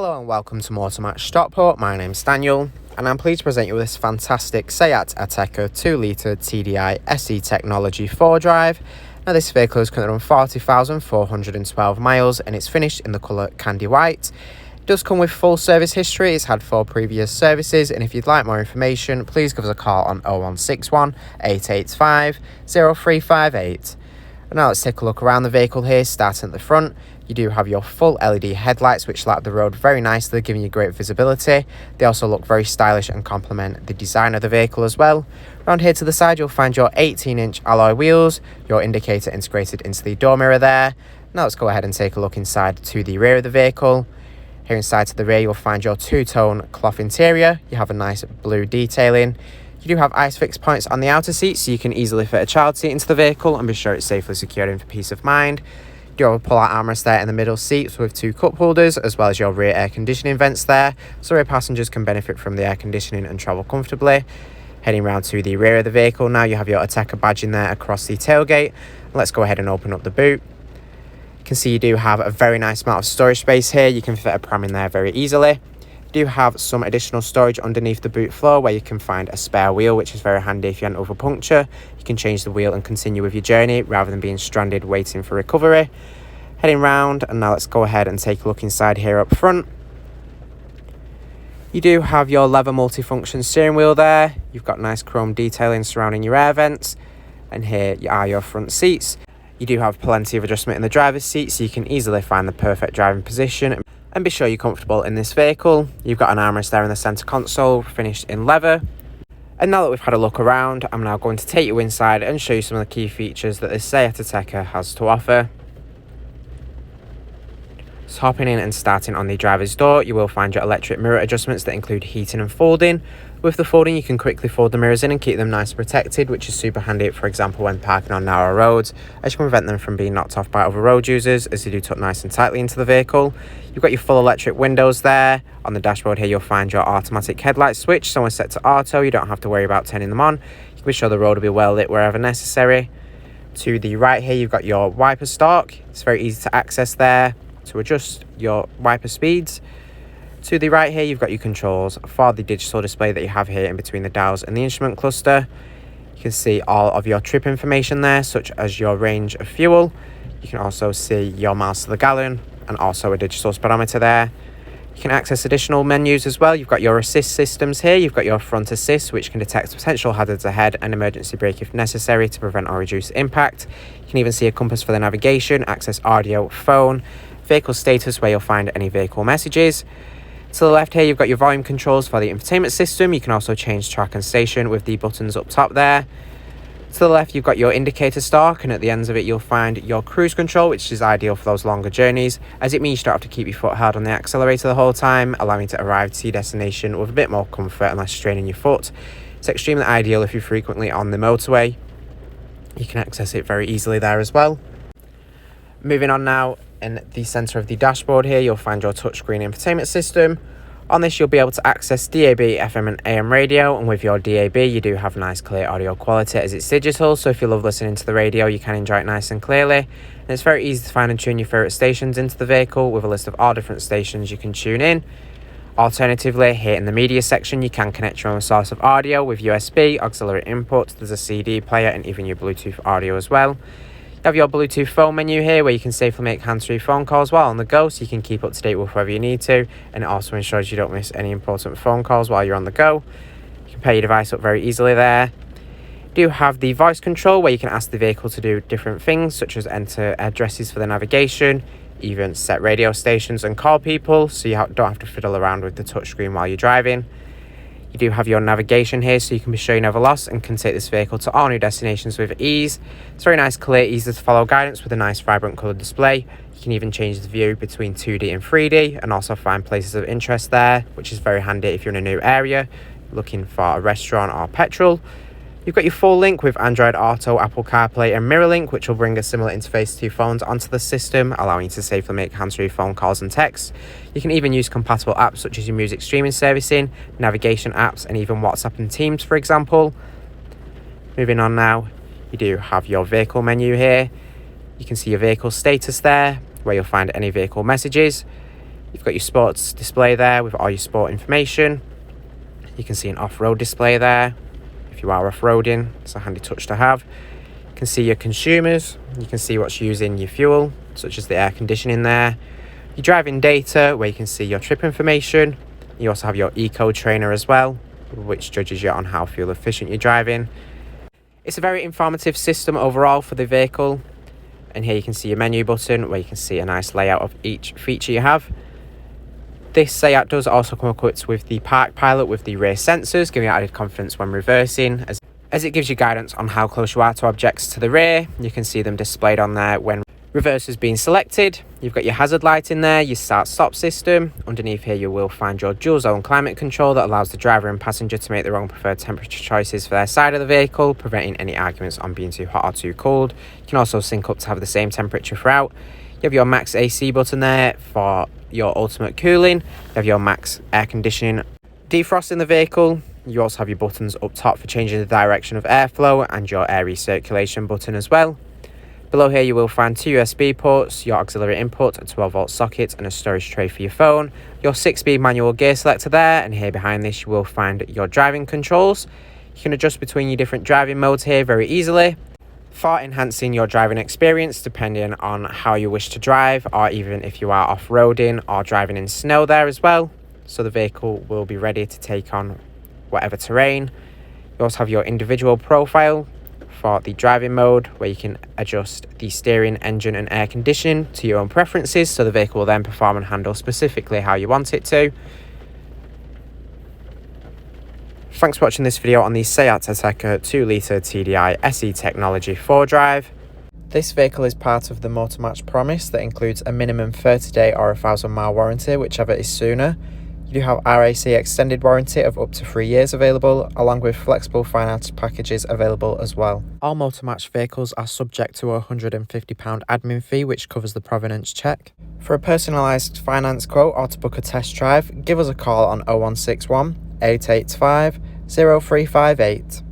Hello and welcome to Motor Match Stockport. My name's Daniel and I'm pleased to present you with this fantastic SEAT Ateca 2.0 TDI SE Technology 4Drive. Now this vehicle is currently on 40,412 miles and it's finished in the colour candy white. It does come with full service history. It's had 4 previous services, and if you'd like more information please give us a call on 0161 885 0358. And now let's take a look around the vehicle here. Starting at the front, you do have your full LED headlights which light up the road very nicely, giving you great visibility. They also look very stylish and complement the design of the vehicle as well. Around here to the side you'll find your 18-inch alloy wheels, your indicator integrated into the door mirror there. Now let's go ahead and take a look inside to the rear of the vehicle. Here inside to the rear you'll find your two-tone cloth interior. You have a nice blue detailing. You do have ISOFIX points on the outer seat, so you can easily fit a child seat into the vehicle and be sure it's safely secured in for peace of mind. You do have a pull-out armrest there in the middle seats with 2 cup holders, as well as your rear air conditioning vents there, so rear passengers can benefit from the air conditioning and travel comfortably. Heading round to the rear of the vehicle now, you have your Ateca badge in there across the tailgate. Let's go ahead and open up the boot. You can see you do have a very nice amount of storage space here. You can fit a pram in there very easily. You do have some additional storage underneath the boot floor where you can find a spare wheel, which is very handy if you had an overpuncture. You can change the wheel and continue with your journey rather than being stranded waiting for recovery. Heading round, and now let's go ahead and take a look inside here up front. You do have your leather multifunction steering wheel there. You've got nice chrome detailing surrounding your air vents, and here are your front seats. You do have plenty of adjustment in the driver's seat, so you can easily find the perfect driving position and be sure you're comfortable in this vehicle. You've got an armrest there in the centre console, finished in leather. And now that we've had a look around, I'm now going to take you inside and show you some of the key features that this SEAT Ateca has to offer. So hopping in and starting on the driver's door, you will find your electric mirror adjustments that include heating and folding. With the folding, you can quickly fold the mirrors in and keep them nice and protected, which is super handy, for example, when parking on narrow roads, as you can prevent them from being knocked off by other road users, as they do tuck nice and tightly into the vehicle. You've got your full electric windows there. On the dashboard here, you'll find your automatic headlight switch. So when set to auto, you don't have to worry about turning them on. You can be sure the road will be well lit wherever necessary. To the right here, you've got your wiper stalk. It's very easy to access there to adjust your wiper speeds. To the right here, you've got your controls for the digital display that you have here in between the dials and the instrument cluster. You can see all of your trip information there, such as your range of fuel. You can also see your miles to the gallon and also a digital speedometer there. You can access additional menus as well. You've got your assist systems here. You've got your front assist, which can detect potential hazards ahead and emergency brake if necessary to prevent or reduce impact. You can even see a compass for the navigation, access audio, phone, vehicle status where you'll find any vehicle messages. To the left here, you've got your volume controls for the infotainment system. You can also change track and station with the buttons up top there. To the left, you've got your indicator stalk, and at the ends of it, you'll find your cruise control, which is ideal for those longer journeys, as it means you don't have to keep your foot held on the accelerator the whole time, allowing you to arrive to your destination with a bit more comfort and less strain in your foot. It's extremely ideal if you're frequently on the motorway. You can access it very easily there as well. Moving on now, in the centre of the dashboard here, you'll find your touchscreen infotainment system. On this, you'll be able to access DAB, FM and AM radio, and with your DAB, you do have nice clear audio quality as it's digital, so if you love listening to the radio, you can enjoy it nice and clearly. And it's very easy to find and tune your favourite stations into the vehicle with a list of all different stations you can tune in. Alternatively, here in the media section, you can connect your own source of audio with USB, auxiliary inputs, there's a CD player and even your Bluetooth audio as well. You have your Bluetooth phone menu here where you can safely make hands-free phone calls while on the go, so you can keep up to date with whoever you need to, and it also ensures you don't miss any important phone calls while you're on the go. You can pair your device up very easily there. You do have the voice control where you can ask the vehicle to do different things, such as enter addresses for the navigation, even set radio stations and call people, so you don't have to fiddle around with the touchscreen while you're driving. You do have your navigation here, so you can be sure you're never lost and can take this vehicle to all new destinations with ease. It's very nice, clear, easy to follow guidance with a nice vibrant coloured display. You can even change the view between 2D and 3D and also find places of interest there, which is very handy if you're in a new area, looking for a restaurant or petrol. You've got your full link with Android Auto, Apple CarPlay and MirrorLink, which will bring a similar interface to your phones onto the system, allowing you to safely make hands-free phone calls and texts. You can even use compatible apps such as your music streaming servicing, navigation apps and even WhatsApp and Teams, for example. Moving on now, you do have your vehicle menu here. You can see your vehicle status there, where you'll find any vehicle messages. You've got your sports display there with all your sport information. You can see an off-road display there if you are off-roading. It's a handy touch to have. You can see your consumers. You can see what's using your fuel, such as the air conditioning there. Your driving data, where you can see your trip information. You also have your eco trainer as well, which judges you on how fuel efficient you're driving. It's a very informative system overall for the vehicle. And here you can see your menu button, where you can see a nice layout of each feature you have. This SEAT does also come equipped with the Park Pilot with the rear sensors, giving you added confidence when reversing, as it gives you guidance on how close you are to objects to the rear. You can see them displayed on there when reverse is being selected. You've got your hazard light in there, your start-stop system. Underneath here you will find your dual zone climate control that allows the driver and passenger to make their own preferred temperature choices for their side of the vehicle, preventing any arguments on being too hot or too cold. You can also sync up to have the same temperature throughout. You have your max AC button there for your ultimate cooling. You have your max air conditioning defrost in the vehicle. You also have your buttons up top for changing the direction of airflow and your air recirculation button as well. Below here you will find 2 USB ports, your auxiliary input, a 12-volt socket and a storage tray for your phone, your 6-speed manual gear selector there, and here behind this you will find your driving controls. You can adjust between your different driving modes here very easily for enhancing your driving experience depending on how you wish to drive, or even if you are off-roading or driving in snow there as well. So the vehicle will be ready to take on whatever terrain. You also have your individual profile for the driving mode, where you can adjust the steering, engine and air conditioning to your own preferences, so the vehicle will then perform and handle specifically how you want it to. Thanks for watching this video on the SEAT Ateca 2.0 TDI SE Technology 4Drive. This vehicle is part of the Motor Match promise that includes a minimum 30-day or 1,000-mile warranty, whichever is sooner. You do have RAC extended warranty of up to 3 years available, along with flexible finance packages available as well. All Motor Match vehicles are subject to a £150 admin fee, which covers the provenance check. For a personalised finance quote or to book a test drive, give us a call on 0161 885 0358.